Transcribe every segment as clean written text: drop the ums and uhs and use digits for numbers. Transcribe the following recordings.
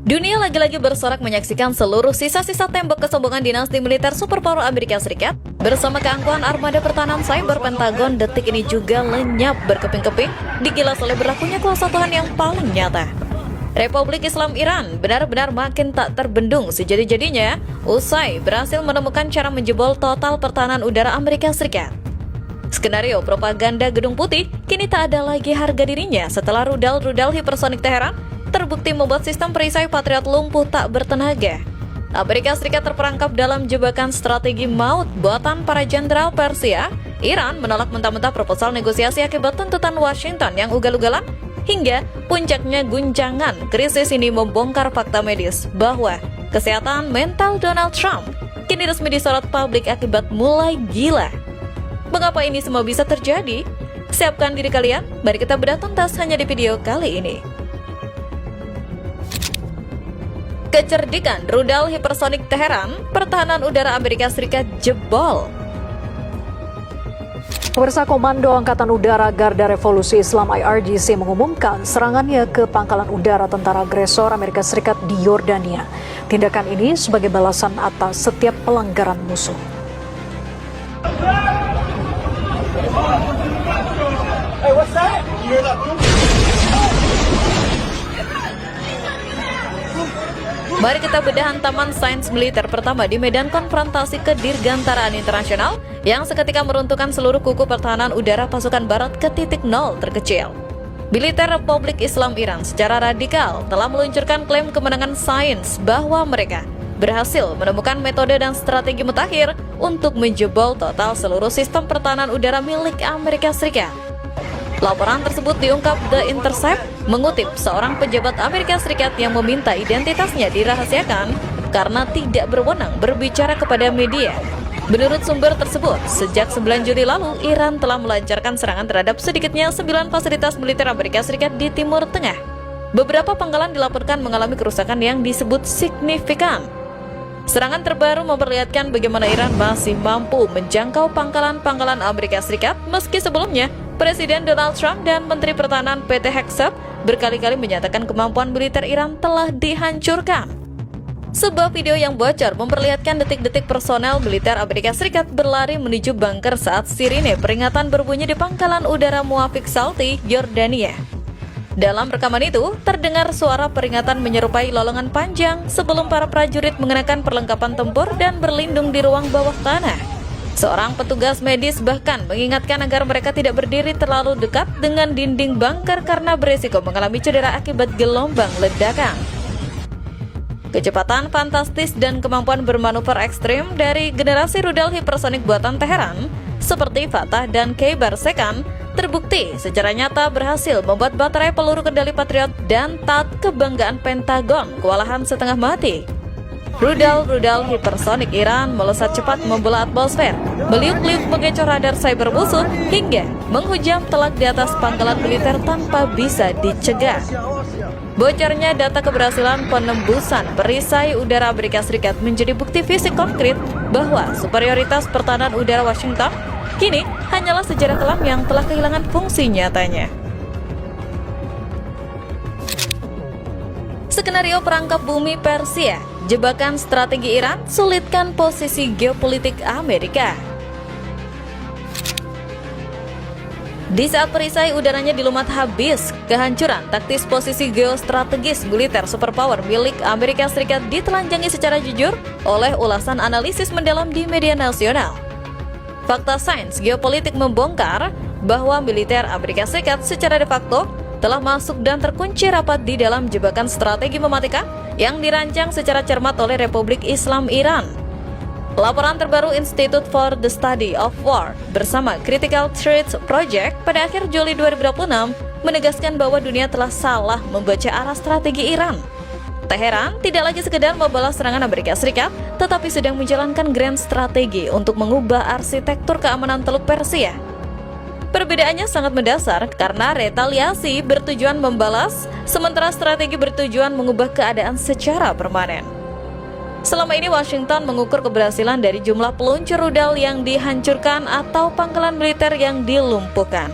Dunia lagi-lagi bersorak menyaksikan seluruh sisa-sisa tembok kesombongan dinasti militer superpower Amerika Serikat bersama keangkuhan armada pertahanan cyber Pentagon. Detik ini juga lenyap berkeping-keping digilas oleh berlakunya kuasa Tuhan yang paling nyata. Republik Islam Iran benar-benar makin tak terbendung sejadi-jadinya usai berhasil menemukan cara menjebol total pertahanan udara Amerika Serikat. Skenario propaganda Gedung Putih kini tak ada lagi harga dirinya setelah rudal-rudal hipersonik Teheran terbukti membuat sistem perisai Patriot lumpuh tak bertenaga. Amerika Serikat terperangkap dalam jebakan strategi maut buatan para jenderal Persia. Iran menolak mentah-mentah proposal negosiasi akibat tuntutan Washington yang ugal-ugalan. Hingga puncaknya guncangan krisis ini membongkar fakta medis bahwa kesehatan mental Donald Trump kini resmi disorot publik akibat mulai gila. Mengapa ini semua bisa terjadi? Siapkan diri kalian, mari kita bedah tuntas hanya di video kali ini. Kecerdikan rudal hipersonik Teheran, pertahanan udara Amerika Serikat jebol. Pemirsa, Komando Angkatan Udara Garda Revolusi Islam IRGC mengumumkan serangannya ke pangkalan udara tentara agresor Amerika Serikat di Yordania. Tindakan ini sebagai balasan atas setiap pelanggaran musuh. Mari kita bedah hantaman sains militer pertama di medan konfrontasi kedirgantaraan internasional yang seketika meruntuhkan seluruh kuku pertahanan udara pasukan barat ke titik nol terkecil. Militer Republik Islam Iran secara radikal telah meluncurkan klaim kemenangan sains bahwa mereka berhasil menemukan metode dan strategi mutakhir untuk menjebol total seluruh sistem pertahanan udara milik Amerika Serikat. Laporan tersebut diungkap The Intercept mengutip seorang pejabat Amerika Serikat yang meminta identitasnya dirahasiakan karena tidak berwenang berbicara kepada media. Menurut sumber tersebut, sejak 9 Juli lalu, Iran telah melancarkan serangan terhadap sedikitnya 9 fasilitas militer Amerika Serikat di Timur Tengah. Beberapa pangkalan dilaporkan mengalami kerusakan yang disebut signifikan. Serangan terbaru memperlihatkan bagaimana Iran masih mampu menjangkau pangkalan-pangkalan Amerika Serikat meski sebelumnya Presiden Donald Trump dan Menteri Pertahanan PT Hegseth berkali-kali menyatakan kemampuan militer Iran telah dihancurkan. Sebuah video yang bocor memperlihatkan detik-detik personel militer Amerika Serikat berlari menuju bunker saat sirine peringatan berbunyi di pangkalan udara Muafiq Salti, Yordania. Dalam rekaman itu, terdengar suara peringatan menyerupai lolongan panjang sebelum para prajurit mengenakan perlengkapan tempur dan berlindung di ruang bawah tanah. Seorang petugas medis bahkan mengingatkan agar mereka tidak berdiri terlalu dekat dengan dinding bunker karena beresiko mengalami cedera akibat gelombang ledakan. Kecepatan fantastis dan kemampuan bermanuver ekstrim dari generasi rudal hipersonik buatan Teheran seperti Fatah dan Khaibar Sekhan terbukti secara nyata berhasil membuat baterai peluru kendali Patriot dan THAAD kebanggaan Pentagon kewalahan setengah mati. Rudal-rudal hipersonik Iran melesat cepat membelah atmosfer, meliuk-liuk mengecoh radar cyber musuh hingga menghujam telak di atas pangkalan militer tanpa bisa dicegah. Bocornya data keberhasilan penembusan perisai udara Amerika Serikat menjadi bukti fisik konkret bahwa superioritas pertahanan udara Washington kini hanyalah sejarah kelam yang telah kehilangan fungsi nyatanya. Skenario perangkap bumi Persia, jebakan strategi Iran, sulitkan posisi geopolitik Amerika. Di saat perisai udaranya dilumat habis, kehancuran taktis posisi geostrategis militer superpower milik Amerika Serikat ditelanjangi secara jujur oleh ulasan analisis mendalam di media nasional. Fakta sains geopolitik membongkar bahwa militer Amerika Serikat secara de facto telah masuk dan terkunci rapat di dalam jebakan strategi mematikan yang dirancang secara cermat oleh Republik Islam Iran. Laporan terbaru Institute for the Study of War bersama Critical Threats Project pada akhir Juli 2026 menegaskan bahwa dunia telah salah membaca arah strategi Iran. Teheran tidak lagi sekedar membalas serangan Amerika Serikat, tetapi sedang menjalankan grand strategi untuk mengubah arsitektur keamanan Teluk Persia. Perbedaannya sangat mendasar karena retaliasi bertujuan membalas, sementara strategi bertujuan mengubah keadaan secara permanen. Selama ini Washington mengukur keberhasilan dari jumlah peluncur rudal yang dihancurkan atau pangkalan militer yang dilumpuhkan.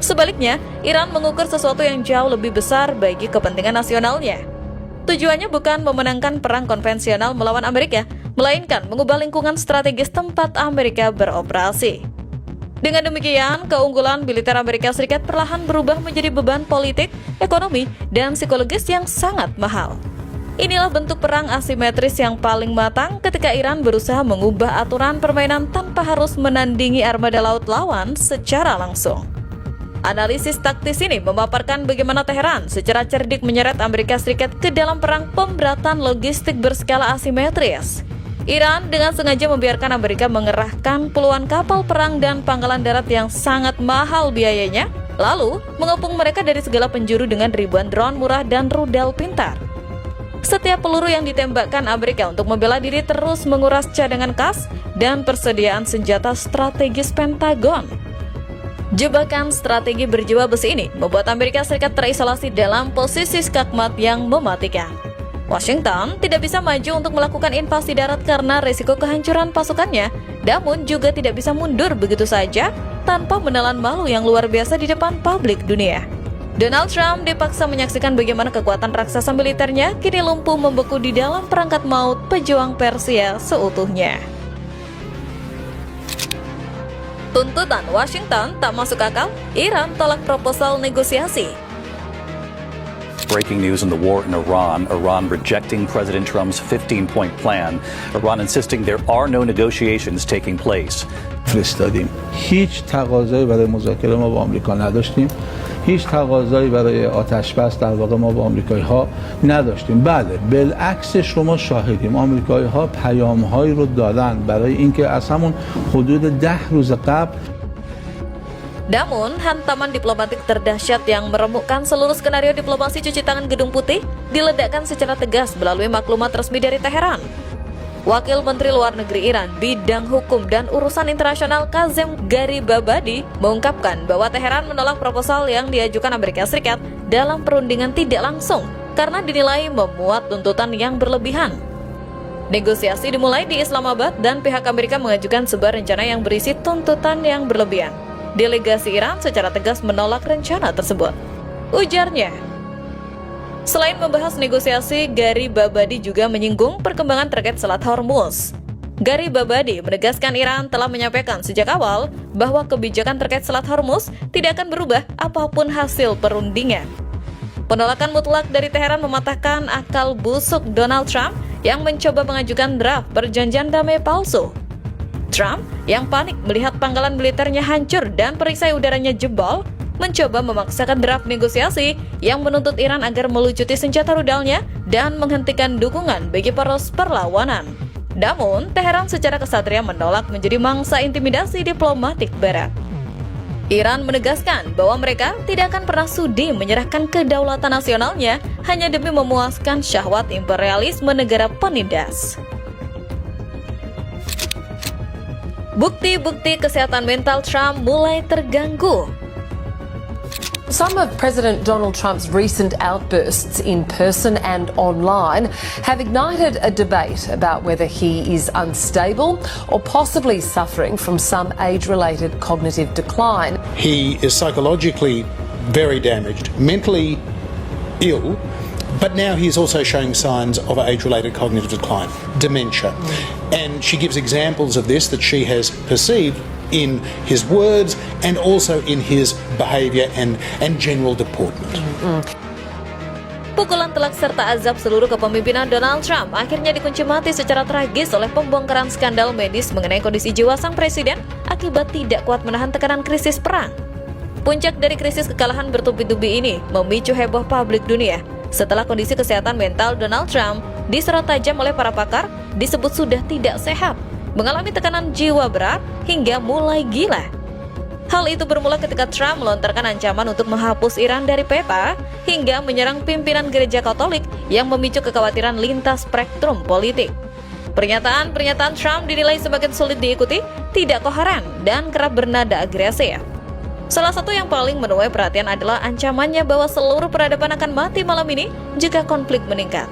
Sebaliknya, Iran mengukur sesuatu yang jauh lebih besar bagi kepentingan nasionalnya. Tujuannya bukan memenangkan perang konvensional melawan Amerika, melainkan mengubah lingkungan strategis tempat Amerika beroperasi. Dengan demikian, keunggulan militer Amerika Serikat perlahan berubah menjadi beban politik, ekonomi, dan psikologis yang sangat mahal. Inilah bentuk perang asimetris yang paling matang ketika Iran berusaha mengubah aturan permainan tanpa harus menandingi armada laut lawan secara langsung. Analisis taktis ini memaparkan bagaimana Teheran secara cerdik menyeret Amerika Serikat ke dalam perang pemberatan logistik berskala asimetris. Iran dengan sengaja membiarkan Amerika mengerahkan puluhan kapal perang dan pangkalan darat yang sangat mahal biayanya, lalu mengepung mereka dari segala penjuru dengan ribuan drone murah dan rudal pintar. Setiap peluru yang ditembakkan Amerika untuk membela diri terus menguras cadangan kas dan persediaan senjata strategis Pentagon. Jebakan strategi berjiwa besi ini membuat Amerika Serikat terisolasi dalam posisi skakmat yang mematikan. Washington tidak bisa maju untuk melakukan invasi darat karena risiko kehancuran pasukannya, namun juga tidak bisa mundur begitu saja tanpa menelan malu yang luar biasa di depan publik dunia. Donald Trump dipaksa menyaksikan bagaimana kekuatan raksasa militernya kini lumpuh membeku di dalam perangkat maut pejuang Persia seutuhnya. Tuntutan Washington tak masuk akal, Iran tolak proposal negosiasi. Breaking news in the war in Iran. Iran rejecting President Trump's 15-point plan. Iran insisting there are no negotiations taking place. فرستادیم. هیچ تقاضایی برای مذاکره ما با آمریکا نداشتیم. هیچ تقاضایی برای آتش بس در واقع ما با آمریکایی‌ها نداشتیم. بله، بالعکس شما شاهدیم. آمریکایی‌ها پیام‌هایی رو دادن برای اینکه از همون حدود 10 روز قبل. Namun, hantaman diplomatik terdahsyat yang meremukkan seluruh skenario diplomasi cuci tangan Gedung Putih diledakkan secara tegas melalui maklumat resmi dari Teheran. Wakil Menteri Luar Negeri Iran bidang hukum dan urusan internasional Kazem Garibabadi mengungkapkan bahwa Teheran menolak proposal yang diajukan Amerika Serikat dalam perundingan tidak langsung karena dinilai memuat tuntutan yang berlebihan. Negosiasi dimulai di Islamabad dan pihak Amerika mengajukan sebuah rencana yang berisi tuntutan yang berlebihan. Delegasi Iran secara tegas menolak rencana tersebut. Ujarnya, selain membahas negosiasi, Garibabadi juga menyinggung perkembangan terkait Selat Hormuz. Garibabadi menegaskan Iran telah menyampaikan sejak awal bahwa kebijakan terkait Selat Hormuz tidak akan berubah apapun hasil perundingan. Penolakan mutlak dari Teheran mematahkan akal busuk Donald Trump yang mencoba mengajukan draft perjanjian damai palsu. Trump yang panik melihat pangkalan militernya hancur dan perisai udaranya jebol, mencoba memaksakan draft negosiasi yang menuntut Iran agar melucuti senjata rudalnya dan menghentikan dukungan bagi poros perlawanan. Namun, Teheran secara kesatria menolak menjadi mangsa intimidasi diplomatik Barat. Iran menegaskan bahwa mereka tidak akan pernah sudi menyerahkan kedaulatan nasionalnya hanya demi memuaskan syahwat imperialisme negara penindas. Bukti-bukti kesehatan mental Trump mulai terganggu. Some of President Donald Trump's recent outbursts in person and online have ignited a debate about whether he is unstable or possibly suffering from some age-related cognitive decline. He is psychologically very damaged, mentally ill, but now he's also showing signs of age-related cognitive decline, dementia. And she gives examples of this that she has perceived in his words and also in his behaviour and general deportment. Pukulan telak serta azab seluruh kepemimpinan Donald Trump akhirnya dikunci mati secara tragis oleh pembongkaran skandal medis mengenai kondisi jiwa sang presiden akibat tidak kuat menahan tekanan krisis perang. Puncak dari krisis kekalahan bertubi-tubi ini memicu heboh publik dunia setelah kondisi kesehatan mental Donald Trump disorot tajam oleh para pakar disebut sudah tidak sehat, mengalami tekanan jiwa berat hingga mulai gila. Hal itu bermula ketika Trump melontarkan ancaman untuk menghapus Iran dari peta hingga menyerang pimpinan gereja Katolik yang memicu kekhawatiran lintas spektrum politik. Pernyataan-pernyataan Trump dinilai semakin sulit diikuti, tidak koheren, dan kerap bernada agresif. Salah satu yang paling menuai perhatian adalah ancamannya bahwa seluruh peradaban akan mati malam ini jika konflik meningkat.